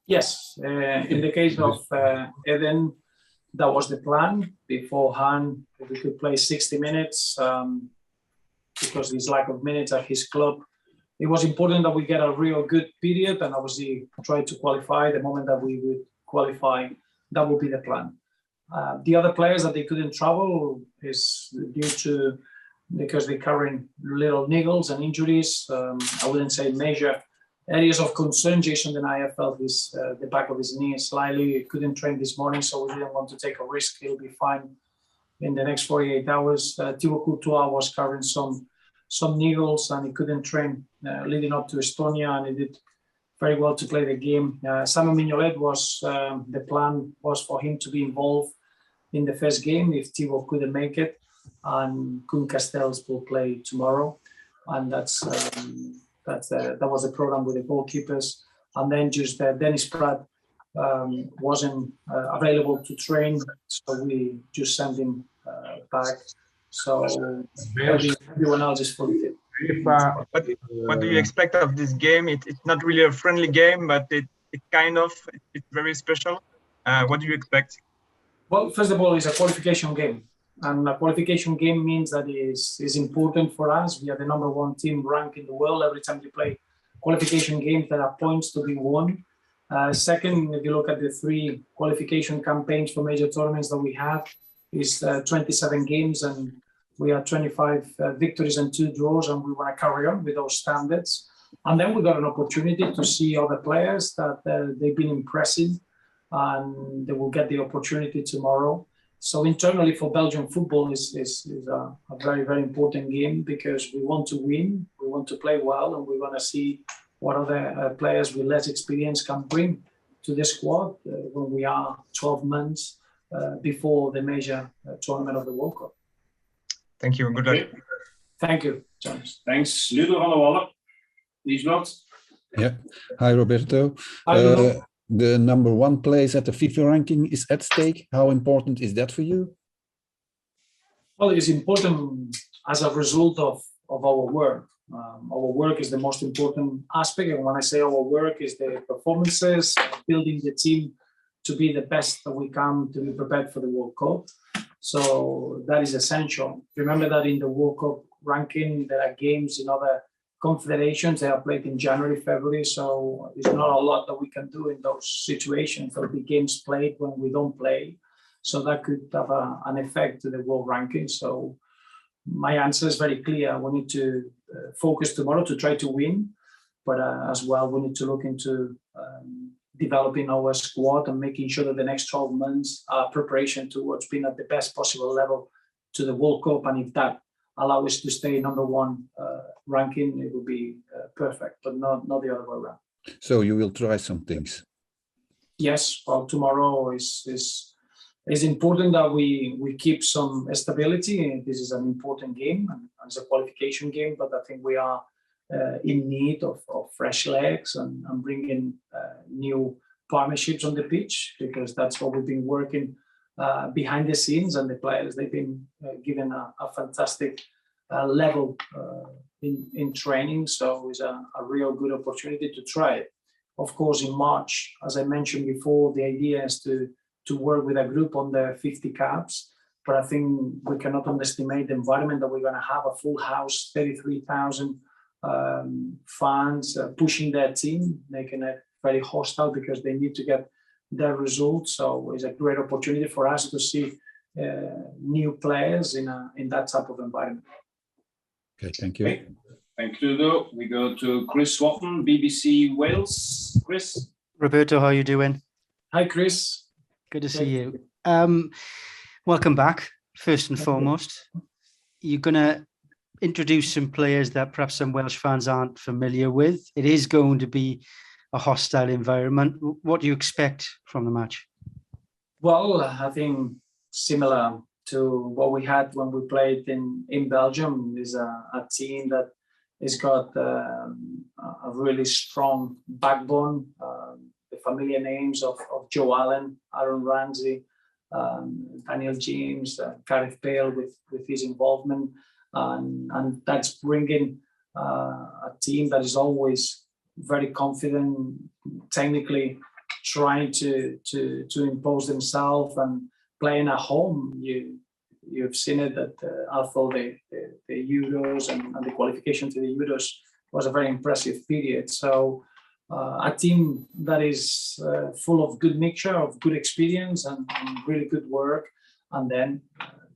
Yes, in the case of Eden, that was the plan. Beforehand, we could play 60 minutes because his lack of minutes at his club. It was important that we get a real good period and obviously try to qualify. The moment that we would qualify, that would be the plan. The other players that they couldn't travel is due to because they're carrying little niggles and injuries. I wouldn't say major areas of concern. Jason Denayer felt the back of his knee slightly. He couldn't train this morning, so we didn't want to take a risk. He'll be fine in the next 48 hours. Thibaut Courtois was carrying some niggles and he couldn't train leading up to Estonia, and he did very well to play the game. Simon Mignolet was the plan was for him to be involved in the first game if Thibaut couldn't make it, and Koen Castells will play tomorrow, and that was the program with the goalkeepers. And then just Dennis Pratt wasn't available to train, so we just sent him back. So everyone else is fully fit. What do you expect of this game? It's not really a friendly game, but it's very special. What do you expect? Well, first of all, it's a qualification game. And a qualification game means that it is important for us. We are the number one team ranked in the world. Every time we play qualification games, there are points to be won. Second, if you look at the 3 qualification campaigns for major tournaments that we have, is 27 games and we have 25 victories and 2 draws, and we want to carry on with those standards. And then we got an opportunity to see other players that they've been impressive, and they will get the opportunity tomorrow. So internally for Belgian football is a very, very important game because we want to win, we want to play well, and we want to see what other players with less experience can bring to the squad when we are 12 months before the major tournament of the World Cup. Thank you. Good luck. Thank you, Jonas. Thanks. Ludo van der Wallen. Liesbert. Yeah. Hi, Roberto. Hi, the number 1 place at the FIFA ranking is at stake. How important is that for you? Well, it's important as a result of our work. Our work is the most important aspect. And when I say our work is the performances, building the team to be the best that we can to be prepared for the World Cup. So that is essential. Remember that in the World Cup ranking, there are games in other confederations. They are played in January, February. So there's not a lot that we can do in those situations. There'll be games played when we don't play. So that could have an effect to the world ranking. So my answer is very clear. We need to focus tomorrow to try to win. But as well, we need to look into developing our squad and making sure that the next 12 months are preparation towards being at the best possible level to the World Cup. And if that allows us to stay number 1 ranking, it will be perfect, but not the other way around. So you will try some things? Yes, well, tomorrow is important that we keep some stability. This is an important game and it's a qualification game, but I think we are in need of fresh legs and bringing new partnerships on the pitch, because that's what we've been working behind the scenes, and the players, they've been given a fantastic level in training. So it's a real good opportunity to try it. Of course, in March, as I mentioned before, the idea is to work with a group on the 50 caps. But I think we cannot underestimate the environment that we're going to have, a full house, 33,000 fans pushing their team, making it very hostile because they need to get their results. So it's a great opportunity for us to see new players in that type of environment. Okay, thank you. Okay. Thank you, Ludo. We go to Chris Swatton, BBC Wales. Chris. Roberto, how are you doing? Hi, Chris. Good to see you. Welcome back, first and foremost. You're going to introduce some players that perhaps some Welsh fans aren't familiar with. It is going to be a hostile environment. What do you expect from the match? Well, I think similar to what we had when we played in Belgium. Is a team that has got a really strong backbone. The familiar names of Joe Allen, Aaron Ramsey, Daniel James, Cardiff with his involvement. And that's bringing a team that is always very confident, technically trying to impose themselves and playing at home. You've seen it that although the Euros and the qualification to the Euros was a very impressive period. So a team that is full of good mixture of good experience and really good work, and then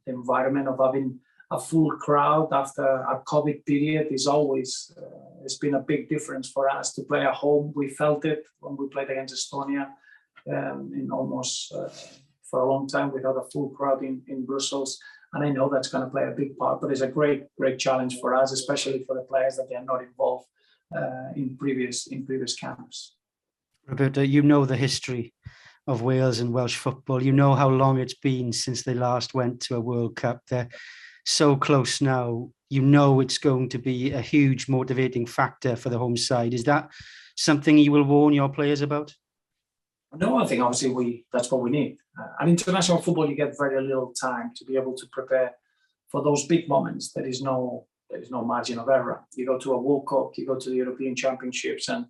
the environment of having a full crowd after a COVID period is always it's been a big difference for us to play at home. We felt it when we played against Estonia in almost for a long time without a full crowd in Brussels. And I know that's going to play a big part, but it's a great challenge for us, especially for the players that they are not involved in previous camps. Roberto, you know the history of Wales and Welsh football. You know how long it's been since they last went to a World Cup. They're so close now. You know it's going to be a huge motivating factor for the home side. Is that something you will warn your players about? No, I think obviously that's what we need. In international football, you get very little time to be able to prepare for those big moments. There is no margin of error. You go to a World Cup, you go to the European Championships, and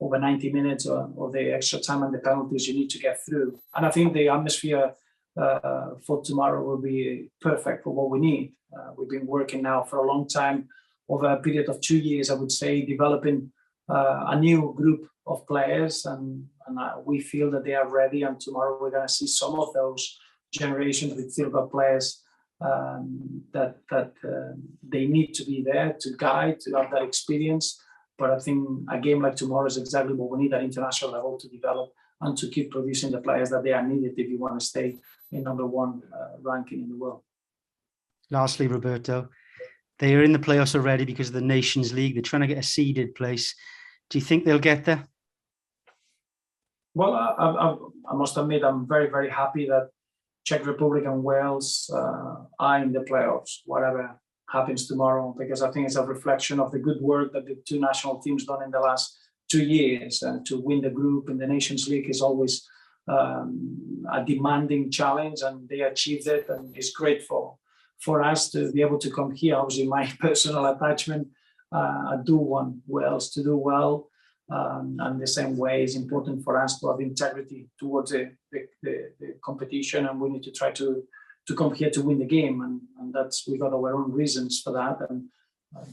over 90 minutes or the extra time and the penalties you need to get through. And I think the atmosphere for tomorrow will be perfect for what we need. We've been working now for a long time, over a period of 2 years, I would say, developing a new group of players, and we feel that they are ready. And tomorrow we're going to see some of those generations with silver players that they need to be there to guide, to have that experience. But I think a game like tomorrow is exactly what we need at international level to develop and to keep producing the players that they are needed if you want to stay in number one ranking in the world. Lastly, Roberto, they are in the playoffs already because of the Nations League. They're trying to get a seeded place. Do you think they'll get there? Well, I must admit, I'm very, very happy that Czech Republic and Wales are in the playoffs, whatever happens tomorrow, because I think it's a reflection of the good work that the two national teams done in the last 2 years. And to win the group in the Nations League is always a demanding challenge, and they achieved it, and it's great for us to be able to come here. Obviously, my personal attachment, I do want Wales to do well, and the same way it's important for us to have integrity towards the competition, and we need to try to come here to win the game, and that's, we got our own reasons for that. And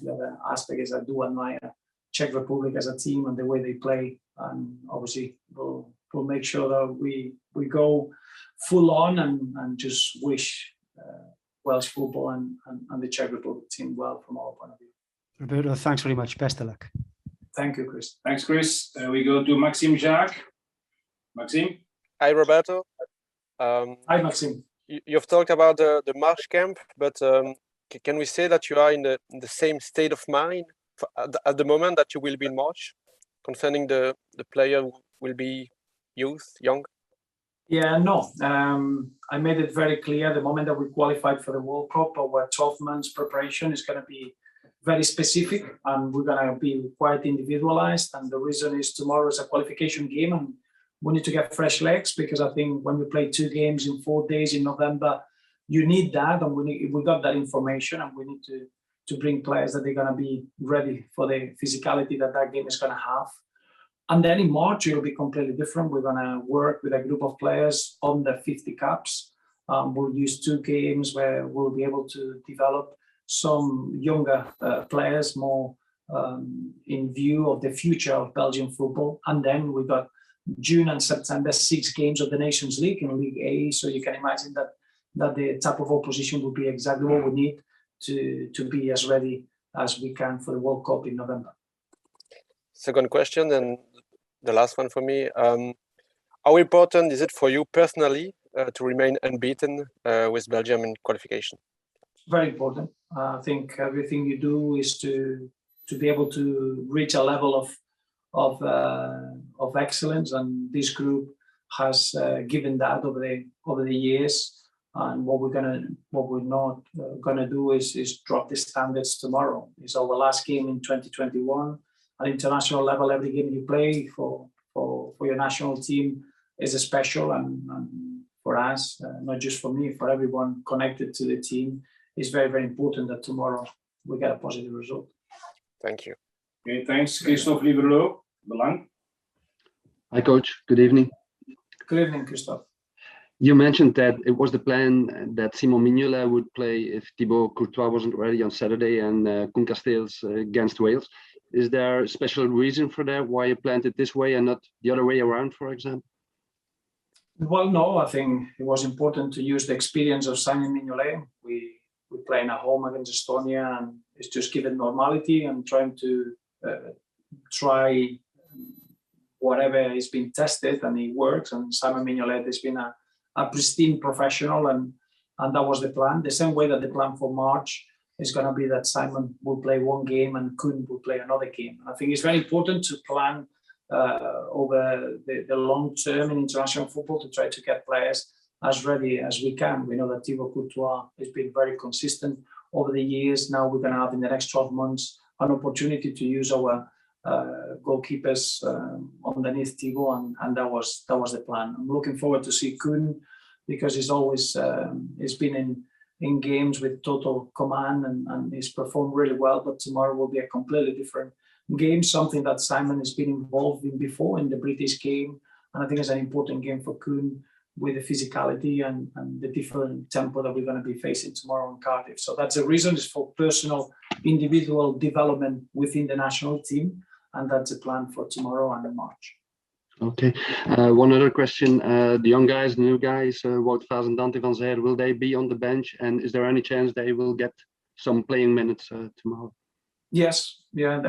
the other aspect is I do admire Czech Republic as a team and the way they play, and obviously we'll make sure that we go full on and just wish Welsh football and the Czech Republic team well from our point of view. Roberto, thanks very much. Best of luck. Thank you, Chris. Thanks, Chris. We go to Maxime Jacques. Maxime? Hi, Roberto. Hi, Maxime. You've talked about the March camp, but can we say that you are in the same state of mind at the moment that you will be in March, concerning the player who will be young? Yeah, no. I made it very clear the moment that we qualified for the World Cup, our 12 months preparation is going to be very specific, and we're going to be quite individualized. And the reason is tomorrow is a qualification game, and we need to get fresh legs, because I think when we play 2 games in 4 days in November, you need that, and we got that information, and we need to bring players that they're going to be ready for the physicality that game is going to have. And then in March, it'll be completely different. We're going to work with a group of players on the 50 caps. We'll use 2 games where we'll be able to develop some younger players more in view of the future of Belgian football. And then we got June and September, 6 games of the Nations League in League A. So you can imagine that the type of opposition will be exactly what we need to be as ready as we can for the World Cup in November. Second question, and the last one for me. How important is it for you personally to remain unbeaten with Belgium in qualification? Very important. I think everything you do is to be able to reach a level of excellence, and this group has given that over the years. And what we're not gonna do is drop the standards tomorrow. It's our last game in 2021. At international level, every game you play for your national team is a special, and for us, not just for me, for everyone connected to the team, it's very, very important that tomorrow we get a positive result. Thank you. Okay, thanks. Christophe Lieberlo, Belang. Hi, Coach. Good evening. Good evening, Christoph. You mentioned that it was the plan that Simon Mignolet would play if Thibaut Courtois wasn't ready on Saturday and Koen Casteels against Wales. Is there a special reason for that? Why you planned it this way and not the other way around, for example? Well, no, I think it was important to use the experience of Simon Mignolet. We playing at home against Estonia, and it's just given normality and trying to try whatever is being tested, and it works. And Simon Mignolet has been a pristine professional, and that was the plan. The same way that the plan for March is going to be that Simon will play one game and Koen will play another game. I think it's very important to plan over the long term in international football to try to get players as ready as we can. We know that Thibaut Courtois has been very consistent over the years. Now we're going to have in the next 12 months an opportunity to use our goalkeepers underneath Thibaut, and that was the plan. I'm looking forward to see Koen, because he's always he's been in games with total command and he's performed really well. But tomorrow will be a completely different game, something that Simon has been involved in before in the British game, and I think it's an important game for Koen with the physicality and the different tempo that we're going to be facing tomorrow in Cardiff. So that's the reason, is for personal, individual development within the national team, and that's the plan for tomorrow and in March. Okay. One other question. The young guys, the new guys, Wout Vaes and Dante van Zijl, will they be on the bench? And is there any chance they will get some playing minutes tomorrow? Yes, yeah,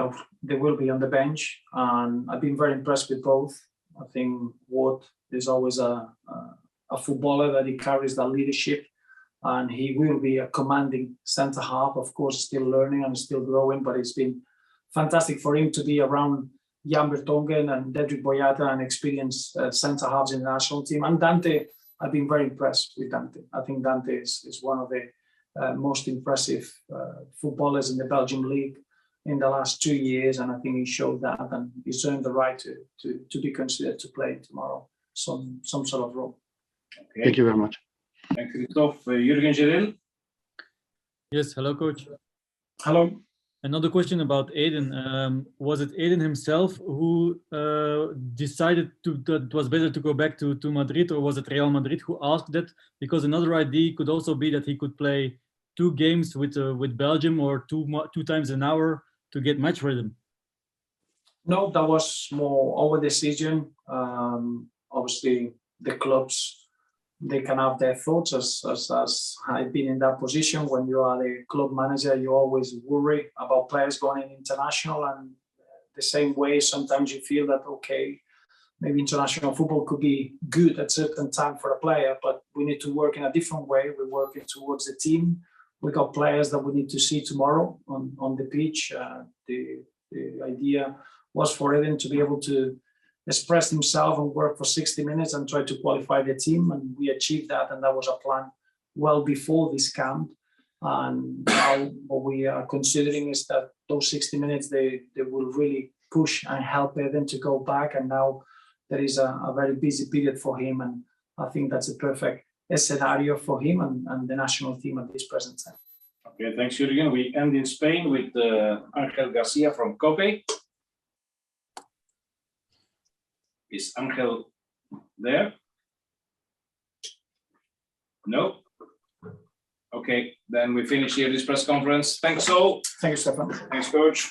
they will be on the bench. And I've been very impressed with both. I think Wout is always a footballer that he carries that leadership, and he will be a commanding centre half. Of course, still learning and still growing, but it's been fantastic for him to be around Jan Vertonghen and Dedrick Boyata and experienced centre halves in the national team. And Dante, I've been very impressed with Dante. I think Dante is one of the most impressive footballers in the Belgium league in the last 2 years, and I think he showed that, and he's earned the right to be considered to play tomorrow some sort of role. Okay. Thank you very much. Thank you, Christophe. Jürgen Geril. Yes, hello, coach. Hello. Another question about Aiden. Was it Aiden himself who decided that it was better to go back to Madrid, or was it Real Madrid who asked that? Because another idea could also be that he could play 2 games with Belgium, or two times an hour to get match rhythm. No, that was more our decision. Obviously, the clubs, they can have their thoughts. As I've been in that position, when you are the club manager, you always worry about players going in international, and the same way sometimes you feel that, okay, maybe international football could be good at certain time for a player, but we need to work in a different way. We're working towards the team. We got players that we need to see tomorrow on the pitch. The idea was for Eden to be able to express himself and work for 60 minutes and try to qualify the team, and we achieved that, and that was a plan well before this camp. And now what we are considering is that those 60 minutes, they will really push and help Eden to go back, and now there is a very busy period for him, and I think that's a perfect scenario for him and the national team at this present time. Okay, thanks, Jürgen. We end in Spain with Angel Garcia from COPE. Is Angel there? No? Okay, then we finish here this press conference. Thanks all. Thank you, Stefan. Thanks, coach.